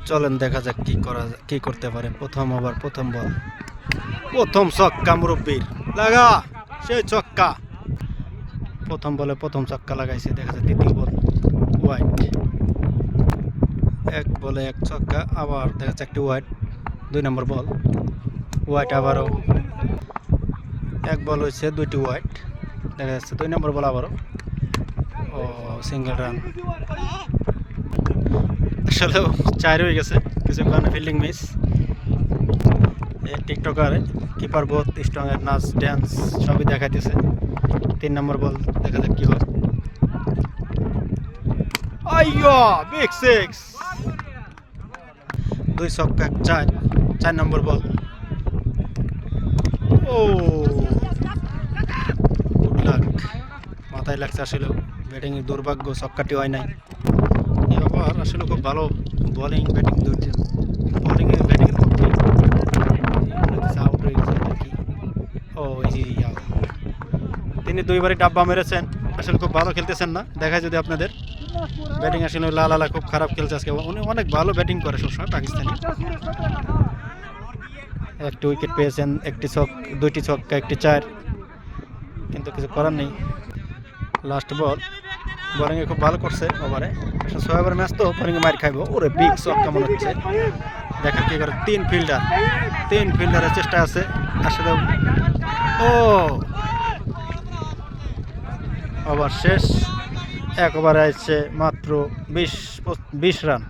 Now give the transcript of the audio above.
চলেন দেখা যাক কি করতে পারে। প্রথম ওভার, প্রথম বল, প্রথম ছক্কা মুরব্বীর লাগা, সেই ছক্কা। প্রথম বলে প্রথম ছক্কা লাগাইছে। দেখা যায় দ্বিতীয় বল ওয়াইড, এক বলে এক ছক্কা। আবার দেখা যাচ্ছে একটি ওয়াইড, 2 নম্বর বল ওয়াইড। আবারও এক বল হয়েছে, 2টি ওয়াইড। দেখা যাচ্ছে 2 নম্বর বল আবারও ও সিঙ্গেল রান। আসলেও 4 হয়ে গেছে, কিছু কারণে ফিল্ডিং মিস। টিকটকারে কিপার বোথ স্ট্রং এর নাচ ড্যান্স সবই দেখাইতেছে। 3 নম্বর বল, দেখা যাক কি হয়। আইয়া বিগ সিক্স, 2 ছক্কা 4 নম্বর বল। ও গুড লাক, মাথায় লাগছে। আসলে ব্যাটিং এর দুর্ভাগ্য, ছক্কাটি হয় নাই। এবার আসলে খুব ভালো বোলিং ব্যাটিং দুইটি, বোলিং এর ব্যাটিং এর পক্ষে আউট হয়ে গেছে নাকি। ও তিনি 2বারই ডাব্বা মেরেছেন। আসলে খুব ভালো খেলতেছেন না, দেখায় যদি আপনাদের। ব্যাটিং আসলে লালা খুব খারাপ খেলছে আজকে। উনি অনেক ভালো ব্যাটিং করে সবসময় পাকিস্তানি। একটি উইকেট পেয়েছেন, 2টি ছক্কা 1টি 4, কিন্তু কিছু করার নেই। লাস্ট বল, বোলিংয়ে খুব ভালো করছে ওভারে। 6 ওভার ম্যাচ তো বোলিংয়ে মার খাইব। ওরে বিগ ছক্কা মনে হচ্ছে। দেখেন কি করে, 3 ফিল্ডারের চেষ্টা আছে আসলে। ও ওভার শেষ, 1 ওভারে আসছে মাত্র 20 রান।